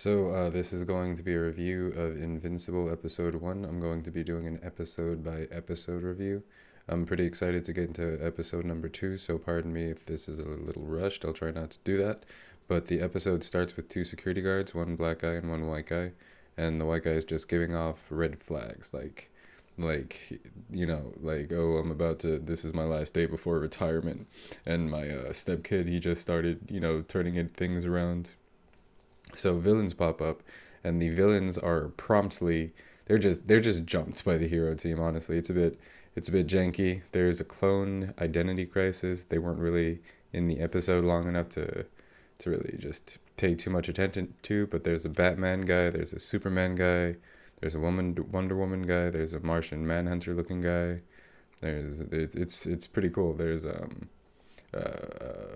This is going to be a review of Invincible Episode 1. I'm going to be doing an episode by episode review. I'm pretty excited to get into episode number 2, so pardon me if this is a little rushed. I'll try not to do that. But the episode starts with two security guards, one black guy and one white guy. And the white guy is just giving off red flags, oh, I'm about to, this is my last day before retirement. And my step kid, he just started, turning things around. So villains pop up, and the villains are promptly they're just jumped by the hero team. Honestly, it's a bit janky. There's a clone identity crisis. They weren't really in the episode long enough to really just pay too much attention to. But there's a Batman guy. There's a Superman guy. There's a Wonder Woman guy. There's a Martian Manhunter looking guy. It's pretty cool. There's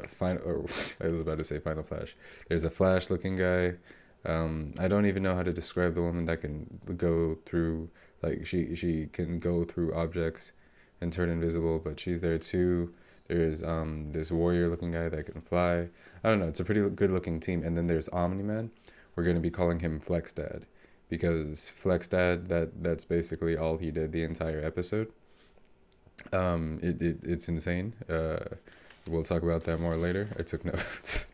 final or I was about to say Final Flash. There's a Flash looking guy. I don't even know how to describe the woman that can go through, like, she can go through objects and turn invisible, but she's there too. There's this warrior looking guy that can fly. I don't know, it's a pretty good looking team. And then there's Omni Man. We're gonna be calling him Flex Dad because Flex Dad, that's basically all he did the entire episode. It's insane. We'll talk about that more later. I took notes.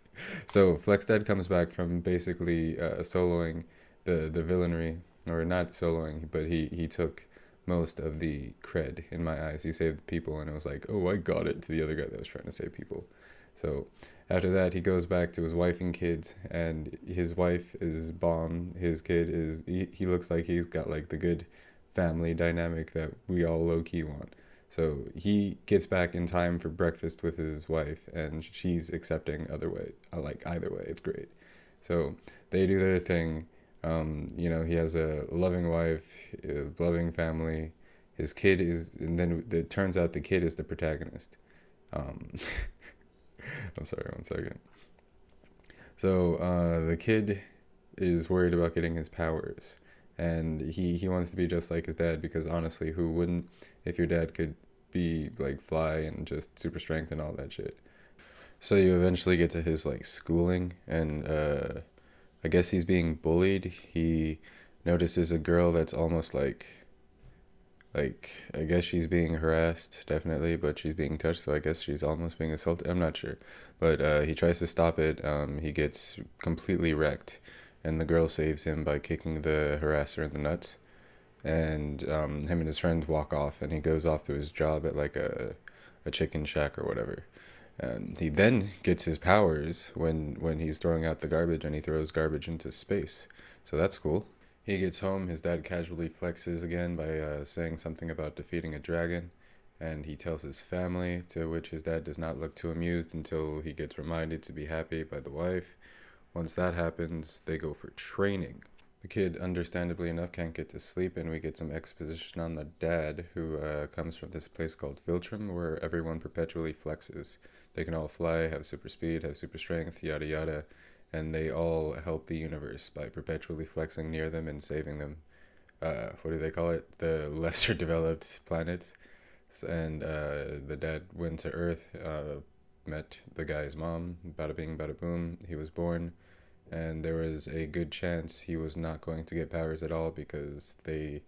So Flexdad comes back from basically soloing the villainry, or not soloing, but he took most of the cred in my eyes. He saved people, and it was like, oh, I got it, to the other guy that was trying to save people. So after that, he goes back to his wife and kids, and his wife is bomb. His kid is he looks like he's got like the good family dynamic that we all low key want. So he gets back in time for breakfast with his wife, and she's accepting other way. I like either way. It's great. So they do their thing. He has a loving wife, a loving family. His kid is, and then it turns out the kid is the protagonist. Um, I'm sorry, one second. So the kid is worried about getting his powers, and he wants to be just like his dad, because honestly, who wouldn't, if your dad could be like fly and just super strength and all that shit. So you eventually get to his like schooling, and I guess he's being bullied. He notices a girl that's almost like I guess she's being harassed, definitely, but she's being touched, so I guess she's almost being assaulted. I'm not sure, but he tries to stop it. He gets completely wrecked, and the girl saves him by kicking the harasser in the nuts. And him and his friends walk off, and he goes off to his job at like a chicken shack or whatever. And he then gets his powers when he's throwing out the garbage, and he throws garbage into space. So that's cool. He gets home, his dad casually flexes again by saying something about defeating a dragon, and he tells his family, to which his dad does not look too amused until he gets reminded to be happy by the wife. Once that happens, they go for training. The kid, understandably enough, can't get to sleep, and we get some exposition on the dad, who comes from this place called Viltrum, where everyone perpetually flexes. They can all fly, have super speed, have super strength, yada yada, and they all help the universe by perpetually flexing near them and saving them. What do they call it? The lesser developed planets. And the dad went to Earth, met the guy's mom, bada bing, bada boom, he was born, and there was a good chance he was not going to get powers at all, because they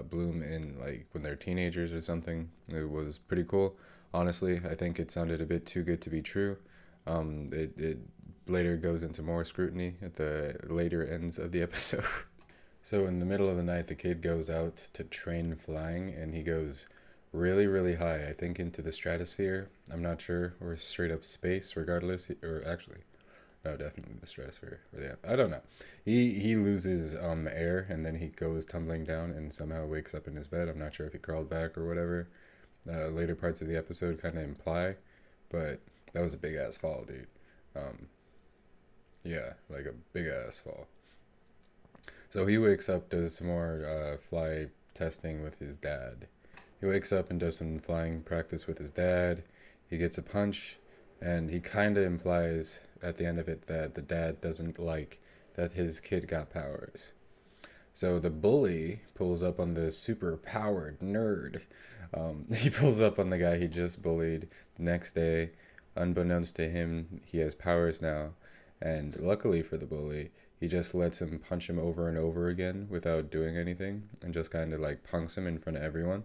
bloom in like when they're teenagers or something. It was pretty cool. Honestly, I think it sounded a bit too good to be true. It later goes into more scrutiny at the later ends of the episode. So in the middle of the night, the kid goes out to train flying, and he goes really, really high. I think into the stratosphere. I'm not sure, or straight up space. Regardless, or actually, no, definitely the stratosphere. Yeah, I don't know. He loses air, and then he goes tumbling down and somehow wakes up in his bed. I'm not sure if he crawled back or whatever. Later parts of the episode kind of imply, but that was a big ass fall, dude. Um, yeah, like a big ass fall. So he wakes up, does some more fly testing with his dad. He wakes up and does some flying practice with his dad. He gets a punch, and he kind of implies at the end of it that the dad doesn't like that his kid got powers. So the bully pulls up on the super powered nerd. He pulls up on the guy he just bullied the next day. Unbeknownst to him, he has powers now. And luckily for the bully, he just lets him punch him over and over again without doing anything, and just kind of like punks him in front of everyone.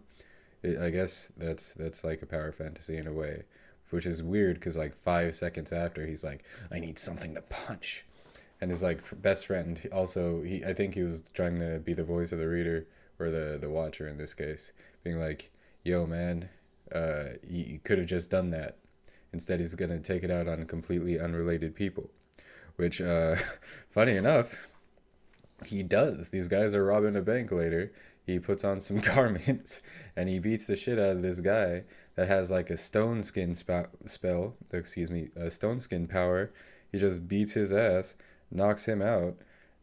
I guess that's like a power fantasy in a way, which is weird because like 5 seconds after he's like, I need something to punch, and his like best friend also, he I think he was trying to be the voice of the reader, or the watcher in this case, being like, yo man, you could have just done that. Instead, he's gonna take it out on completely unrelated people, which funny enough, he does. These guys are robbing a bank later. He puts on some garments and he beats the shit out of this guy that has like a stone skin spell. Excuse me, a stone skin power. He just beats his ass, knocks him out,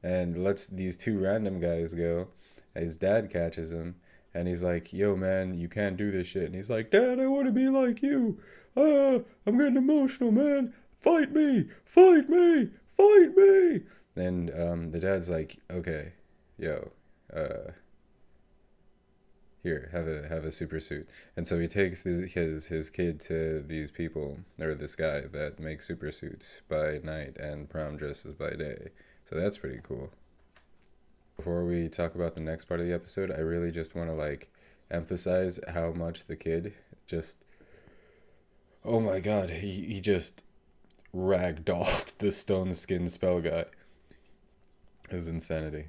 and lets these two random guys go. His dad catches him and he's like, "Yo, man, you can't do this shit." And he's like, "Dad, I want to be like you. I'm getting emotional, man. Fight me, fight me, fight me." And the dad's like, "Okay, yo, uh, here, have a super suit." And so he takes his kid to these people, or this guy that makes super suits by night and prom dresses by day. So that's pretty cool. Before we talk about the next part of the episode, I really just want to like emphasize how much the kid just, oh my god, he just ragdolled the stone skin spell guy. It was insanity.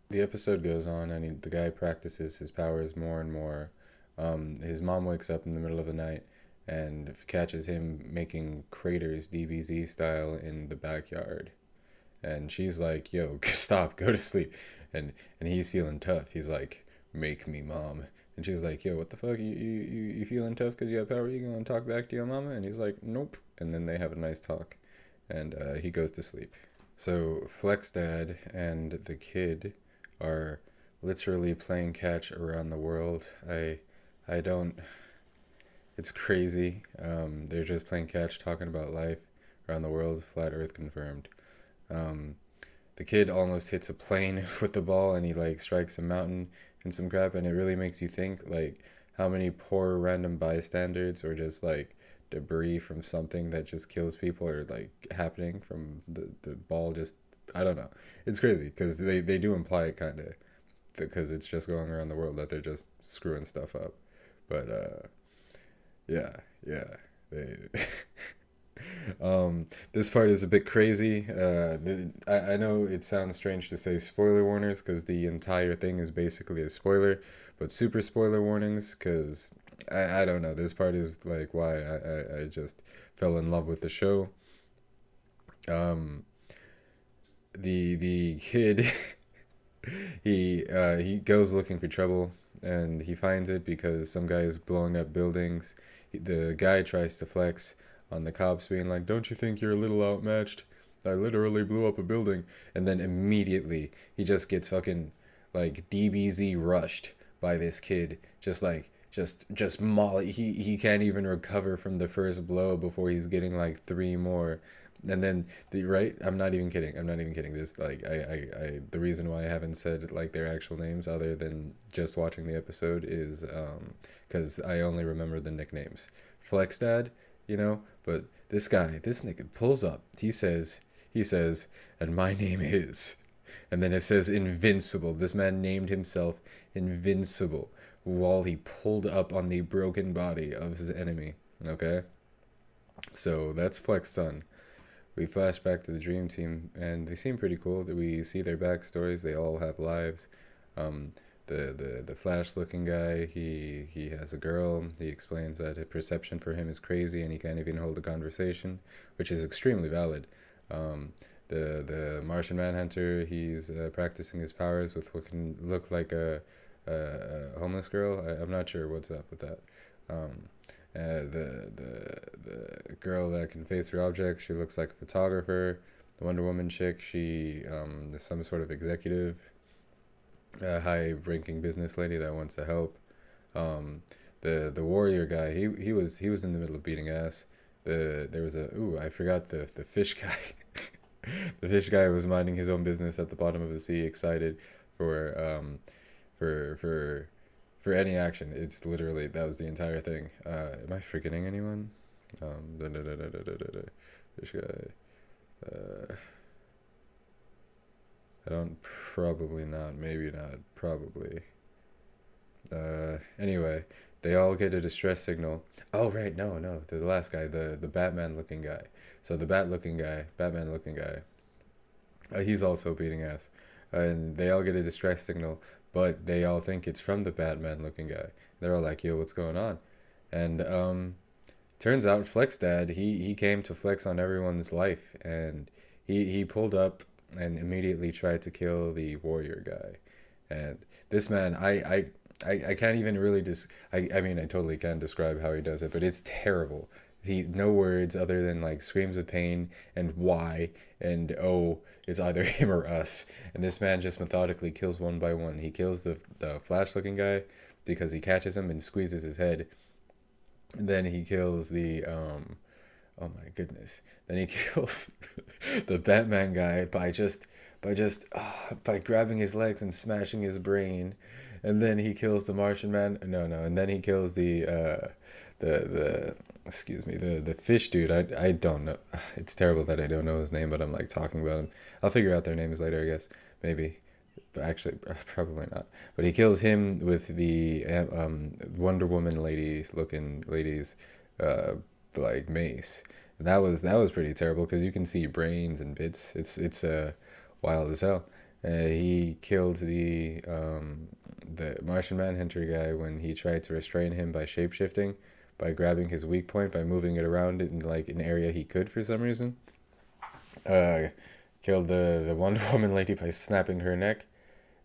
The episode goes on, and the guy practices his powers more and more. His mom wakes up in the middle of the night and catches him making craters DBZ style in the backyard. And she's like, "Yo, stop, go to sleep." And he's feeling tough. He's like, "Make me, mom." And she's like, "Yo, what the fuck? You feeling tough because you have power? You gonna talk back to your mama?" And he's like, "Nope." And then they have a nice talk, and he goes to sleep. So Flex Dad and the kid are literally playing catch around the world. I don't. It's crazy. They're just playing catch, talking about life around the world. Flat Earth confirmed. Um, the kid almost hits a plane with the ball, and he like strikes a mountain and some crap, and it really makes you think like how many poor random bystanders or just like debris from something that just kills people are like happening from the ball. Just, I don't know, it's crazy because they do imply it kind of, because it's just going around the world that they're just screwing stuff up. But yeah, they this part is a bit crazy. I know it sounds strange to say spoiler warnings because the entire thing is basically a spoiler, but super spoiler warnings because I don't know. This part is like why I just fell in love with the show. Um, the kid he goes looking for trouble and he finds it because some guy is blowing up buildings. The guy tries to flex on the cops, being like, "Don't you think you're a little outmatched? I literally blew up a building." And then immediately he just gets fucking like DBZ rushed by this kid. Just like just molly. He can't even recover from the first blow before he's getting like three more. And then the right, I'm not even kidding. I'm not even kidding. This like I the reason why I haven't said like their actual names other than just watching the episode is because I only remember the nicknames. Flexdad, you know, but this guy, this nigga pulls up. He says, "And my name is," and then it says Invincible. This man named himself Invincible while he pulled up on the broken body of his enemy. Okay, so that's Flex's son. We flash back to the Dream Team, and they seem pretty cool. We see their backstories. They all have lives. Um, the Flash looking guy, he has a girl. He explains that his perception for him is crazy, and he can't even hold a conversation, which is extremely valid. The Martian Manhunter, he's practicing his powers with what can look like a homeless girl. I'm not sure what's up with that. The girl that can face her objects, she looks like a photographer. The Wonder Woman chick, she is some sort of executive, high-ranking business lady that wants to help. The warrior guy, he was in the middle of beating ass. There was I forgot the fish guy. The fish guy was minding his own business at the bottom of the sea, excited for for for any action. It's literally, that was the entire thing. Am I forgetting anyone? Fish guy. Uh, I don't. Probably not. Maybe not. Probably. Anyway, they all get a distress signal. Oh right, no, no, the last guy, the Batman looking guy. So the Batman looking guy. He's also beating ass, and they all get a distress signal, but they all think it's from the Batman looking guy. They're all like, "Yo, what's going on?" And turns out Flex Dad, he came to flex on everyone's life, and he pulled up and immediately tried to kill the warrior guy. And this man, I can't even really I mean I totally can describe how he does it, but it's terrible. He no words other than like screams of pain and why and oh, it's either him or us. And this man just methodically kills one by one. He kills the flash looking guy because he catches him and squeezes his head. Then he kills the oh my goodness. Then he kills the Batman guy by grabbing his legs and smashing his brain. And then he kills the Martian Man. No, no. And then he kills the excuse me, the fish dude. I don't know. It's terrible that I don't know his name, but I'm like talking about him. I'll figure out their names later, I guess. Maybe. But actually, probably not. But he kills him with the Wonder Woman ladies uh like mace. And that was pretty terrible because you can see brains and bits. It's wild as hell. He killed the Martian Manhunter guy when he tried to restrain him by shapeshifting, by grabbing his weak point, by moving it around in like an area he could for some reason. Uh, Killed the Wonder Woman lady by snapping her neck.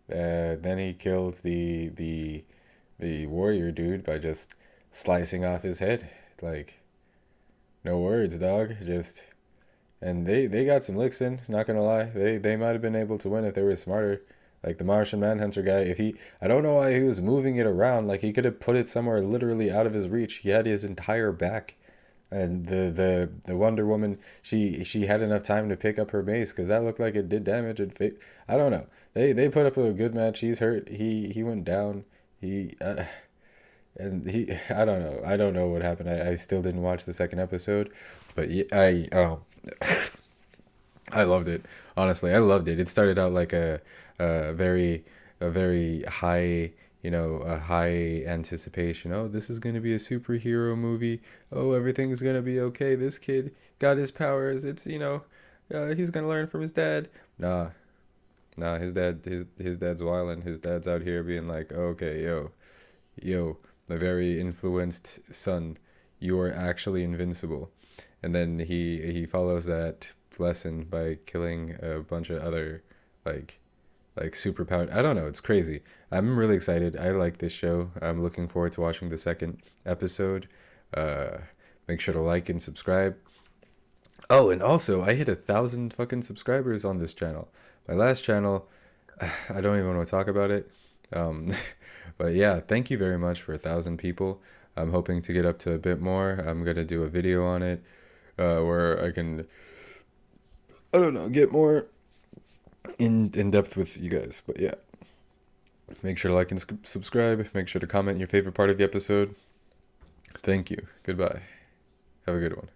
Then he killed the warrior dude by just slicing off his head. Like no words, dog. Just and they got some licks in. Not gonna lie, they might have been able to win if they were smarter. Like the Martian Manhunter guy, if he, I don't know why he was moving it around. Like he could have put it somewhere literally out of his reach. He had his entire back, and the Wonder Woman, she had enough time to pick up her mace because that looked like it did damage. I don't know. They put up a good match. He's hurt. He went down. He and he I don't know what happened. I still didn't watch the second episode, but yeah, I loved it. Honestly, I loved it. It started out like a very a very high, a high anticipation. Oh, this is going to be a superhero movie. Oh, everything's going to be okay. This kid got his powers. It's, he's going to learn from his dad. Nah. Nah, his dad's wildin'. His dad's out here being like, "Okay, yo, my very influenced son, you are actually invincible." And then he follows that lesson by killing a bunch of other like super powered. I don't know. It's crazy. I'm really excited. I like this show. I'm looking forward to watching the second episode. Uh, Make sure to like and subscribe. Oh, and also I hit 1,000 fucking subscribers on this channel. My last channel, I don't even want to talk about it. Um, but yeah, thank you very much for 1,000 people. I'm hoping to get up to a bit more. I'm gonna do a video on it, where I can, I don't know, get more in depth with you guys. But yeah, make sure to like and subscribe. Make sure to comment your favorite part of the episode. Thank you. Goodbye. Have a good one.